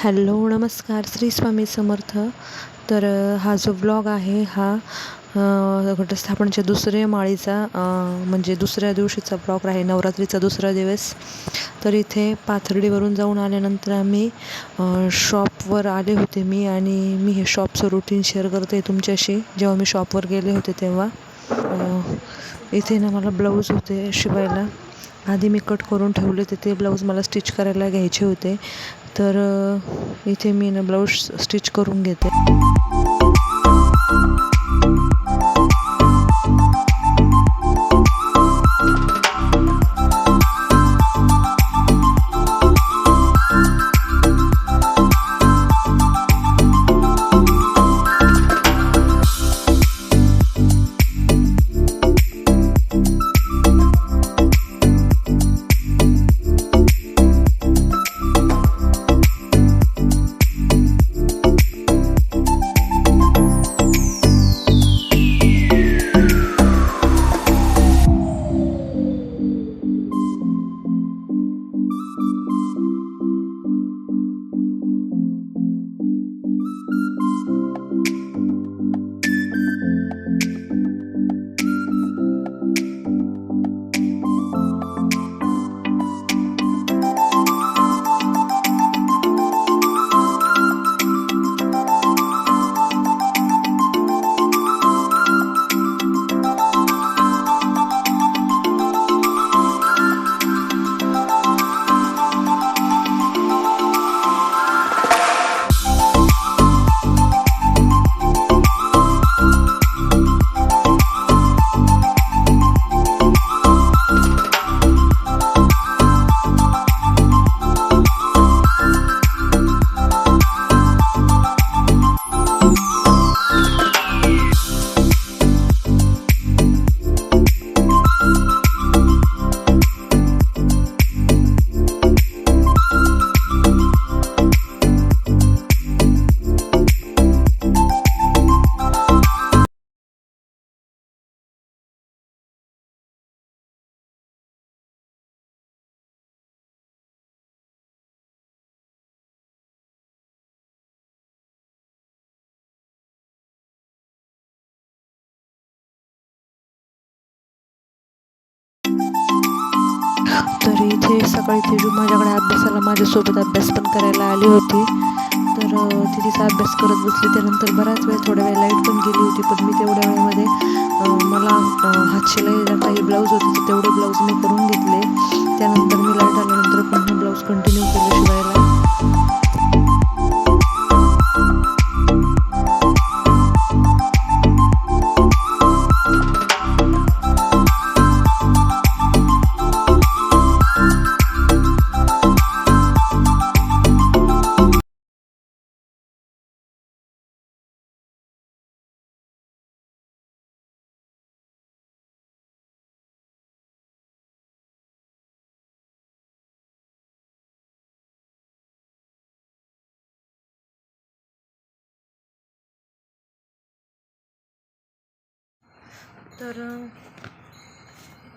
Hello नमस्कार श्री स्वामी समर्थ. तर हा जो ब्लॉग आहे हा घटस्थापनेच्या दुसऱ्या माळीचा म्हणजे दुसऱ्या दिवशीचा ब्लॉग आहे, नवरात्रीचा दुसरा दिवस. तर इथे पाथर्डीवरून जाऊन आल्यानंतर आम्ही शॉपवर आले होते आणि मी हे शॉपचं रुटीन शेअर करते तुमच्याशी. जेव्हा मी शॉपवर गेले होते तेव्हा इथे ना मला ब्लाऊज होते शिवायला. आधी मी कट करून ठेवले होते, ते ब्लाऊज मला स्टिच करायला घ्यायचे होते. तर इथे मी ना ब्लाऊज स्टिच करून घेते. तर इथे सकाळी ती माझ्याकडे अभ्यासाला माझ्यासोबत अभ्यास पण करायला आली होती. तर ती तिचा अभ्यास करत बसली. त्यानंतर बराच वेळ थोड्या वेळ लाईट पण गेली होती, पण मी तेवढ्या वेळेमध्ये मला हातशिलाईला काही ब्लाऊज होते तर तेवढे ब्लाऊज मी करून घेतले. त्यानंतर मी लाईट आल्यानंतर पुन्हा ब्लाऊज कंटिन्यू केले शिवायला. तर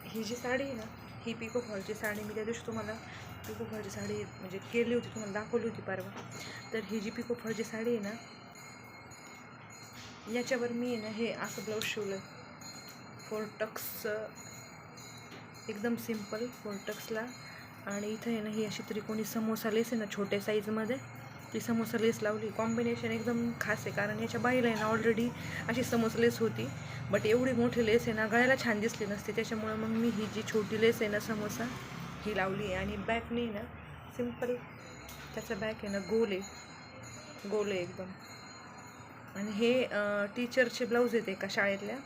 ही जी साडी आहे ना, ही पिको फॉलची साडी मी त्या दिवशी तुम्हाला पिको फॉलची साडी म्हणजे केली होती, तुम्हाला दाखवली होती परवा. तर ही जी पिको फॉलची साडी आहे ना, याच्यावर मी आहे ना हे असं ब्लाऊज शिवलं. फोरटक्स एकदम सिम्पल फोरटक्सला. आणि इथं आहे ना ही अशी त्रिकोणी समोसा लेस आहे ना छोट्या साईजमध्ये, ती समोसा लेस लावली. कॉम्बिनेशन एकदम खास आहे, कारण याच्या बाईला आहे ना ऑलरेडी अशी समोसा लेस होती, बट एवढी मोठी लेस आहे ना गळ्याला छान दिसली नसते. त्याच्यामुळं मग मी ही जी छोटी लेस आहे ना समोसा ही लावली आहे. आणि बॅकने ना सिम्पल त्याचा बॅक आहे ना गोल आहे एकदम. आणि हे टीचरचे ब्लाऊज येते एका शाळेतल्या,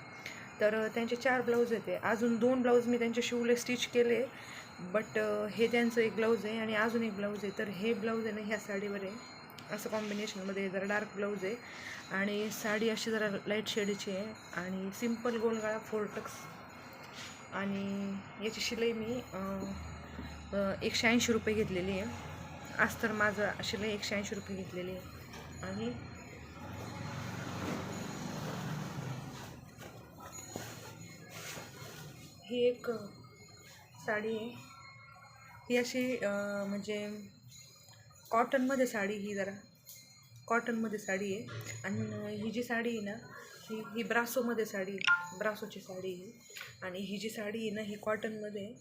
तर त्यांचे 4 ब्लाऊज येते. अजून 2 ब्लाऊज मी त्यांचे शिवले, स्टिच केले, बट हे त्यांचं एक ब्लाऊज आहे आणि अजून एक ब्लाऊज आहे. तर हे ब्लाऊज आहे ना ह्या साडीवर आहे, असं कॉम्बिनेशनमध्ये. जरा डार्क ब्लाऊज आहे आणि साडी अशी जरा लाईट शेडची आहे आणि सिम्पल गोलगळा फोरटक्स. आणि याची शिलाई मी 180 रुपये घेतलेली आहे. अस्तर माझं शिलाई 180 रुपये घेतलेली आहे. आणि ही एक साडी आहे, ही अशी म्हणजे कॉटनमध्ये साडी, ही जरा कॉटनमध्ये साडी आहे. आणि ही जी साडी आहे ना ही ब्रासोमध्ये साडी आहे, ब्रासोची साडी आहे. आणि ही जी साडी आहे ना ही कॉटनमध्ये आहे.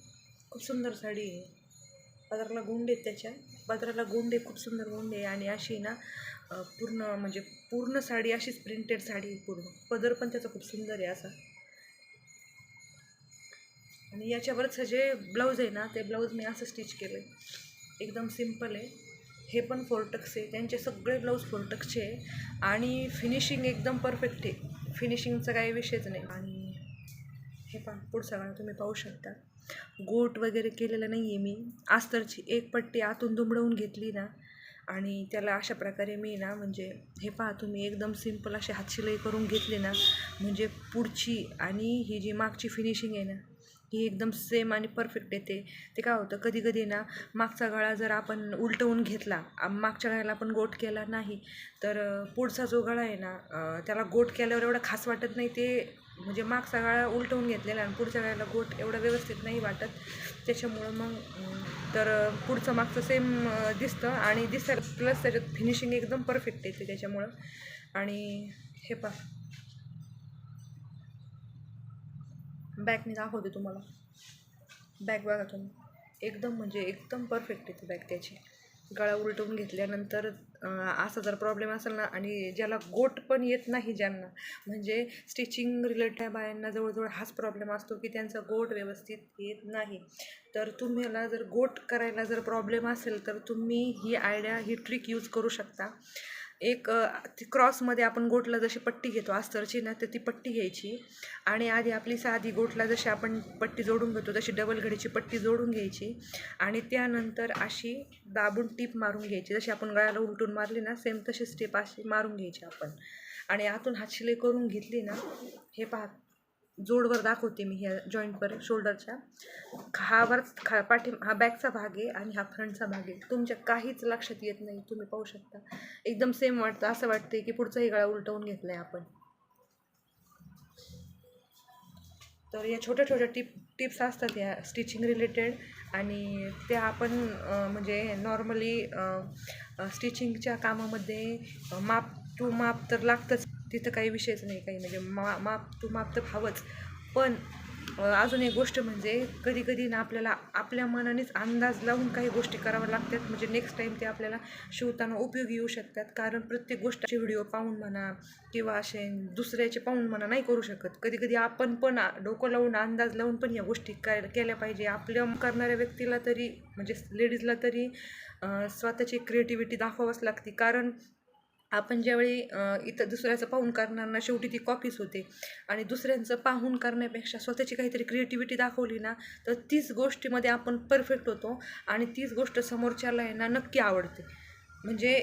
खूप सुंदर साडी आहे. पदराला गोंडे आहेत, त्याच्या पदराला गोंडे, खूप सुंदर गोंडे आहे. आणि अशी ना पूर्ण म्हणजे पूर्ण साडी अशीच प्रिंटेड साडी आहे पूर्ण. पदर पण त्याचा खूप सुंदर आहे असा. आणि याच्यावरच जे ब्लाऊज आहे ना ते ब्लाऊज मी असं स्टिच केलं आहे, एकदम सिम्पल आहे. हे पण फोरटक्स आहे, त्यांचे सगळे ब्लाऊज फोरटक्सचे आहे. आणि फिनिशिंग एकदम परफेक्ट आहे, फिनिशिंगचा काही विषयच नाही. आणि हे पण पुढचा गाणं तुम्ही पाहू शकता. गोट वगैरे केलेलं नाही आहे मी. अस्तरची एक पट्टी आतून दुमडवून घेतली ना आणि त्याला अशा प्रकारे मी ना म्हणजे हे पहा तुम्ही एकदम सिम्पल अशी हातशिलाई करून घेतली ना म्हणजे पुढची आणि ही जी मागची फिनिशिंग आहे ना ही एकदम सेम आणि परफेक्ट येते. ते काय होतं कधी कधी ना मागचा गळा जर आपण उलटवून घेतला, मागच्या गळ्याला आपण गोट केला नाही तर पुढचा जो गळा आहे ना त्याला गोट केल्यावर एवढं खास वाटत नाही. ते म्हणजे मागचा गळा उलटवून घेतलेला आणि पुढच्या गळ्याला गोट एवढं व्यवस्थित नाही वाटत. त्याच्यामुळं मग तर पुढचं मागचं सेम दिसतं आणि दिसायला प्लस त्याच्यात फिनिशिंग एकदम परफेक्ट येते त्याच्यामुळं. आणि हे पहा बॅग मी दाखवते तुम्हाला. बॅग बघा तुम्ही, एकदम म्हणजे एकदम परफेक्ट येते बॅग त्याची. गळा उलटवून घेतल्यानंतर असा जर प्रॉब्लेम असेल ना आणि ज्याला गोट पण येत नाही, ज्यांना म्हणजे स्टिचिंग रिलेटेड बायांना जवळजवळ हाच प्रॉब्लेम असतो की त्यांचा गोट व्यवस्थित येत नाही. तर तुम्हाला जर गोट करायला जर प्रॉब्लेम असेल तर तुम्ही ही आयडिया, ही ट्रिक यूज करू शकता. एक ती क्रॉसमध्ये आपण गोटला जशी पट्टी घेतो अस्तरची ना तर ती पट्टी घ्यायची आणि आधी आपली साधी गोटला जशी आपण पट्टी जोडून घेतो तशी डबल घडीची पट्टी जोडून घ्यायची आणि त्यानंतर अशी दाबून टीप मारून घ्यायची. जशी आपण गळ्याला उलटून मारली ना सेम तशीच टीप अशी मारून घ्यायची आपण. आणि आतून हातशिलाई करून घेतली ना, हे पहा जोडवर दाखवते मी ह्या जॉईंटवर शोल्डरच्या. हा बॅकचा भाग आहे आणि हा फ्रंटचा भाग आहे. तुमच्या काहीच लक्षात येत नाही, तुम्ही पाहू शकता एकदम सेम वाटतं. असं वाटतंय की पुढचाही गळा उलटवून घेतला आहे आपण. तर या छोट्या छोट्या टिप्स असतात या स्टिचिंग रिलेटेड आणि त्या आपण म्हणजे नॉर्मली स्टिचिंगच्या कामामध्ये माप टू माप तर लागतंच, तिथं काही विषयच नाही काही म्हणजे माप टू माप तर हवंच. पण अजून एक गोष्ट म्हणजे कधी कधी ना आपल्याला आपल्या मनानेच अंदाज लावून काही गोष्टी कराव्या लागतात, म्हणजे नेक्स्ट टाईम ते आपल्याला शिवताना उपयोगी येऊ शकतात. कारण प्रत्येक गोष्टीचे व्हिडिओ पाहून म्हणा किंवा असे दुसऱ्याचे पाहून म्हणा नाही करू शकत. कधी कधी आपण पण डोकं लावून अंदाज लावून पण या गोष्टी केल्या पाहिजे. आपल्या करणाऱ्या व्यक्तीला तरी म्हणजे लेडीजला तरी स्वतःची क्रिएटिव्हिटी दाखवावीच लागते. कारण आपण ज्यावेळी इथं दुसऱ्याचं पाहून करणार ना शेवटी ती कॉपीच होते. आणि दुसऱ्यांचं पाहून करण्यापेक्षा स्वतःची काहीतरी क्रिएटिव्हिटी दाखवली ना तर तीच गोष्टीमध्ये आपण परफेक्ट होतो आणि तीच गोष्ट समोरच्याला आहे ना नक्की आवडते. म्हणजे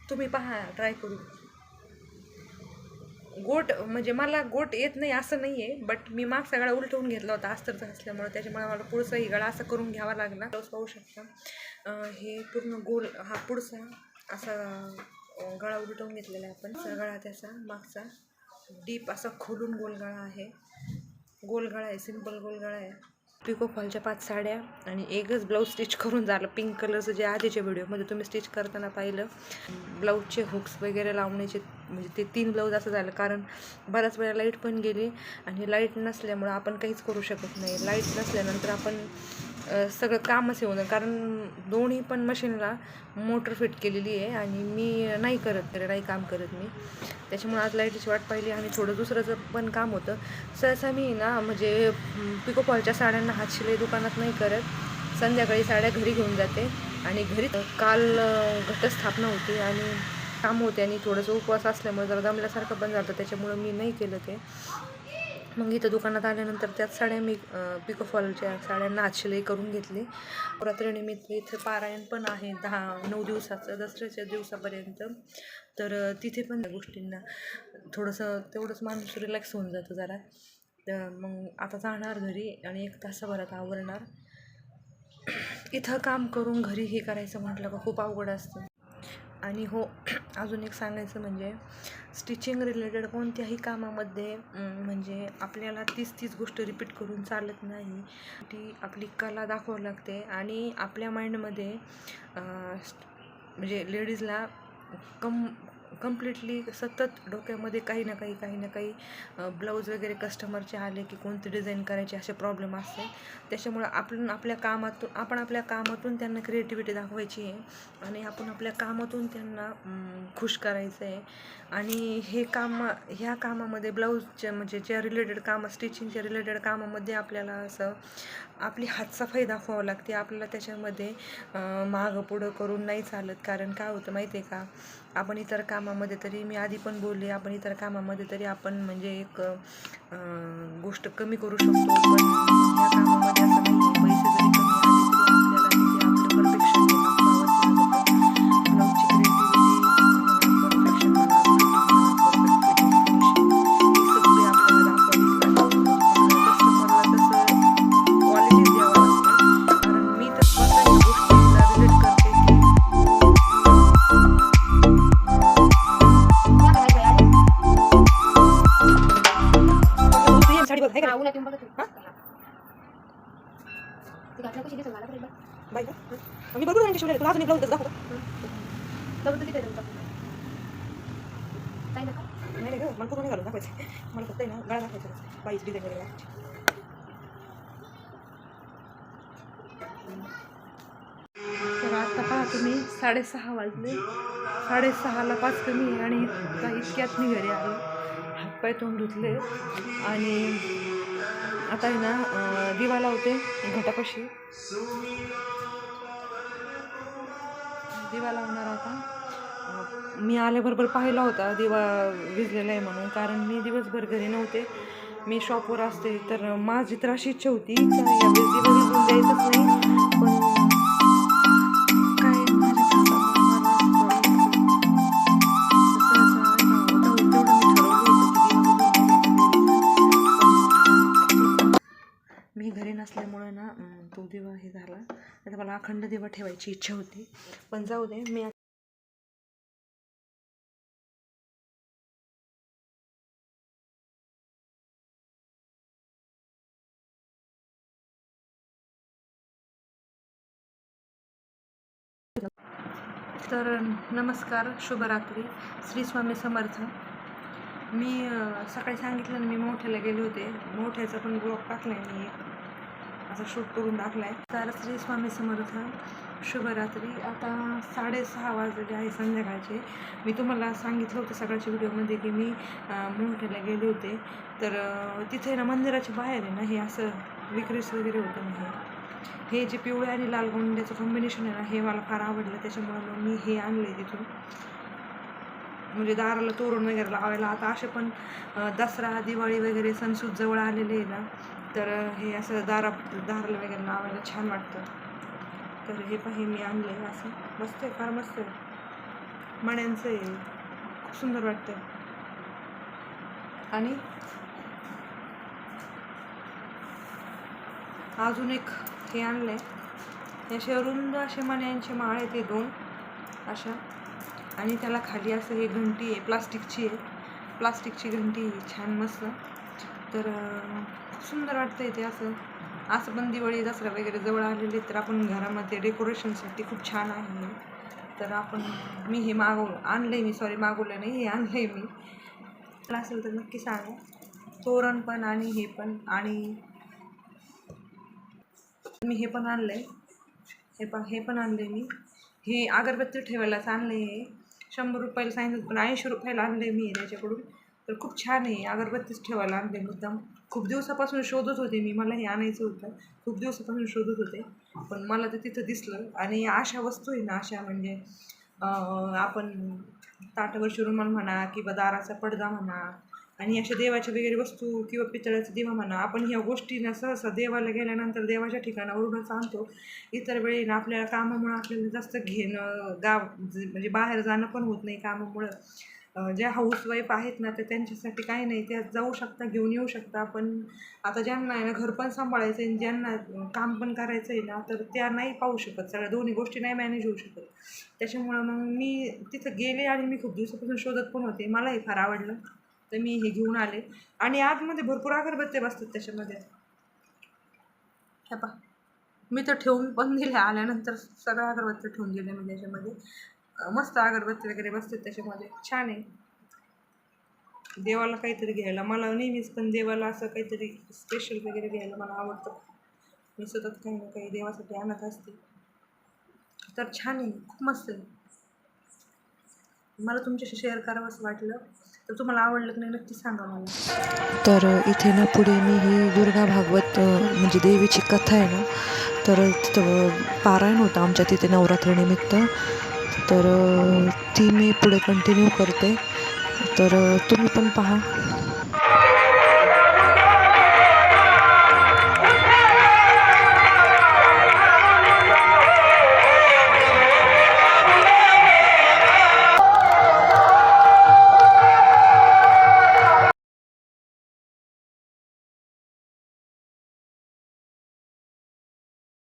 तुम्ही पहा ट्राय करू. गोट म्हणजे मला गोट येत नाही असं नाही आहे, बट मी मागचा गळा उलटवून घेतला होता अस्तरचा असल्यामुळे, त्याच्यामुळे मला पुढचाही गळा असा करून घ्यावा लागला. पाहू शकता हे पूर्ण गोल हा पुढचा असा गळा उलटवून घेतलेला आहे आपण. गळा त्याचा मागचा डीप असा खोलून गोल गळा आहे. गोल गळा आहे, सिम्पल गोल गळा आहे. पिको फॉलच्या 5 साड्या आणि एकच ब्लाऊज स्टिच करून झालं. पिंक कलरचं जे आधीच्या व्हिडिओमध्ये तुम्ही स्टिच करताना पाहिलं, ब्लाऊजचे हुक्स वगैरे लावण्याचे म्हणजे ते 3 ब्लाऊज असं झालं. कारण बऱ्याच वेळा लाईट पण गेली आणि लाईट नसल्यामुळं आपण काहीच करू शकत नाही. लाईट नसल्यानंतर आपण सगळं कामच येऊन कारण दोन्ही पण मशीनला मोटर फिट केलेली आहे आणि मी नाही काम करत मी. त्याच्यामुळे आज लाईटीची वाट पाहिली आणि थोडं दुसरंचं पण काम होतं. सहसा मी ना म्हणजे पिको फॉलच्या साड्यांना हातशिलाई दुकानात नाही करत. संध्याकाळी साड्या घरी घेऊन जाते आणि घरी काल घटस्थापना होती आणि काम होते आणि थोडंसं उपवास असल्यामुळे जरा दमल्यासारखं पण झालं, त्याच्यामुळं मी नाही केलं ते. मग इथं दुकानात आल्यानंतर त्याच साड्या मी पिको फॉलच्या साड्यांना हातशिलाई करून घेतली. नवरात्रीनिमित्त इथं पारायण पण आहे 10-9 दिवसाचं, दसऱ्याच्या दिवसापर्यंत. तर तिथे पण त्या गोष्टींना थोडंसं तेवढंच माणूस रिलॅक्स होऊन जातं जरा. तर मग आता जाणार घरी आणि 1 तासाभरात आवरणार. इथं काम करून घरी हे करायचं म्हटलं का खूप अवघड असतं. आणि हो, अजून एक सांगायचं म्हणजे स्टिचिंग रिलेटेड कोणत्याही कामामध्ये म्हणजे आपल्याला तीच गोष्ट रिपीट करून चालत नाही. ती आपली कला दाखवावी लागते आणि आपल्या माइंडमध्ये म्हणजे लेडीजला कंप्लिटली सतत डोक्यामध्ये काही ना काही ब्लाऊज वगैरे कस्टमरचे आले की कोणती डिझाईन करायचे असे प्रॉब्लेम असते. त्याच्यामुळं आपण आपल्या कामातून त्यांना क्रिएटिव्हिटी दाखवायची आहे आणि आपण आपल्या कामातून त्यांना खुश करायचं आहे. आणि ह्या कामामध्ये ब्लाऊजच्या म्हणजे ज्या रिलेटेड कामं स्टिचिंगच्या रिलेटेड कामामध्ये आपल्याला असं आपली हातसफाई दाखवावं लागते. आपल्याला त्याच्यामध्ये मागं पुढं करून नाही चालत. कारण काय होतं माहिती आहे का, आपण इतर कामामध्ये तरी मी आधी पण बोलले, आपण इतर कामामध्ये तरी आपण म्हणजे एक गोष्ट कमी करू शकतो. पण ह्या कामामध्ये असं नाही आहे. पैसे जरी कमी आले तरी आपल्याला तिथे आपलं परफेक्शन दाखवावंच लागतं. ब्लाऊजची क्रिएटिव्हिटी परफेक्शन म्हणा, फिटिंग म्हणा, परफेक्ट फिटिंग, फिनिशिंग ही सगळी आपल्याला दाखवावीच लागते. कस्टमरला तसं क्वालिटीज द्यावं लागतं. कारण मी तर स्वतः ह्या गोष्टीला रिलेट करते की साडी बघ आहे मी बरोबर म्हणजे शिवलेलं तुला अजून एक ब्लाऊज दाखवतो. नाही ग, मला पूर्ण नाही घालून दाखवायचं, मला फक्त आहे ना गळा दाखवायचं बाईच डिझाईन वगैरे दाखवायची. तर आता पहा तुम्ही 6:30 वाजले, 6:30ला 5 कमी आहे आणि इतक्यात मी घरी आले, हातपाय तोंड धुतले आणि आता आहे ना दिवा लावते घटापाशी, दिवा लावणार आता. मी आल्याबरोबर पाहिला होता दिवा विझलेला आहे म्हणून, कारण मी दिवसभर घरी नव्हते, मी शॉपवर असते. तर माझी तर अशी इच्छा होती का यावेळेस दिवा विझून द्यायचंच नाही, पण काय मी घरी नसल्यामुळं ना तो दिवा हे झाला. आता मला अखंड दिवा ठेवायची इच्छा होती, पण जाऊ दे. मी तर नमस्कार, शुभरात्री, श्री स्वामी समर्थ. मी सकाळी सांगितलं ना मी मोठ्याला गेले होते, मोठ्याचा पण ब्लॉग टाकला आहे, मी असं शूट करून टाकला आहे. तर श्री स्वामी समर्थ, शुभरात्री. आता 6:30 वाजलेले आहे संध्याकाळचे. मी तुम्हाला सांगितलं होतं सकाळच्या व्हिडिओमध्ये की मी मोठ्याला गेले होते. तर तिथे ना मंदिराच्या बाहेर आहे ना हे असं विक्रीस वगैरे होतं ना, हे जे पिवळे आणि लाल गोंड्याचं कॉम्बिनेशन आहे ना, हे मला फार आवडलं. त्याच्यामुळं मग मी हे आणले तिथून, म्हणजे दाराला तोरण वगैरे लावायला. आता असे पण दसरा दिवाळी वगैरे सणसूद जवळ आलेले आहे ना, तर हे असं दाराला वगैरे लावायला छान वाटतं. तर हे पण हे मी आणले असं, मस्त आहे, फार मस्त आहे, मण्यांचं आहे, खूप सुंदर वाटतं. आणि अजून एक हे आणलं आहे, असे रुंद असे मण्यांचे माळ आहेत ते 2 अशा, आणि त्याला खाली असं हे घंटी आहे, प्लास्टिकची घंटी आहे, छान मस्त. तर खूप सुंदर वाटतं ते असं पण दिवाळी दसरा वगैरे जवळ आलेले, तर आपण घरामध्ये डेकोरेशनसाठी खूप छान आहे. तर मी हे आणलं नाही, हे आणलं आहे मी. असेल तर नक्की सांगा. तोरण पण आणि हे पण, आणि मी हे पण आणलं आहे, हे पण आणले मी. हे अगरबत्ती ठेवायलाच आणलं आहे, 100 रुपयाला सांगितलं पण 80 रुपयाला आणलं आहे मी त्याच्याकडून. तर खूप छान आहे, अगरबत्तीच ठेवायला आणले मुद्दाम. खूप दिवसापासून शोधत होते मी, मला हे आणायचं होतं, खूप दिवसापासून शोधत होते, पण मला तर तिथं दिसलं. आणि अशा वस्तू आहे ना, अशा म्हणजे आपण ताटावरची रुमाल म्हणा किंवा दाराचा पडदा म्हणा, आणि अशा देवाच्या वगैरे वस्तू किंवा पितळाचा दिवा म्हणा, आपण ह्या गोष्टींना सहसा देवाला गेल्यानंतर देवाच्या ठिकाणावरूनच आणतो. इतर वेळी ना आपल्याला कामामुळं आपल्याला जास्त घेणं म्हणजे बाहेर जाणं पण होत नाही कामामुळं. ज्या हाऊसवाईफ आहेत ना, तर त्यांच्यासाठी काही नाही, त्या जाऊ शकता, घेऊन येऊ शकता. पण आता ज्यांना आहे ना घर पण सांभाळायचं आहे आणि ज्यांना काम पण करायचं आहे ना, तर त्या नाही पाहू शकत, सगळ्या दोन्ही गोष्टी नाही मॅनेज होऊ शकत. त्याच्यामुळं मग मी तिथं गेले आणि मी खूप दिवसापासून शोधत पण होते, मलाही फार आवडलं, तर मी हे घेऊन आले. आणि आतमध्ये भरपूर अगरबत्त्या बसतात त्याच्यामध्ये. हे पहा, मी तर ठेवून पण दिल्या, आल्यानंतर सगळ्या अगरबत्त्या ठेवून दिल्या मी त्याच्यामध्ये. मस्त अगरबत्ती वगैरे बसतात त्याच्यामध्ये, छान आहे. देवाला काहीतरी घ्यायला मला नेहमीच, पण देवाला असं काहीतरी स्पेशल वगैरे घ्यायला मला आवडतं. मी सतत काही ना काही देवासाठी आणत असते. तर छान आहे, खूप मस्त आहे. मला तुमच्याशी शेअर करावं असं वाटलं, तर तुम्हाला आवडलं की नाही नक्की सांगा मला. तर इथे ना पुढे मी ही दुर्गा भागवत म्हणजे देवीची कथा आहे ना, तर तिथं पारायण होतं आमच्या तिथे नवरात्रीनिमित्त. तर ती मी पुढे कंटिन्यू करते, तर तुम्ही पण पहा.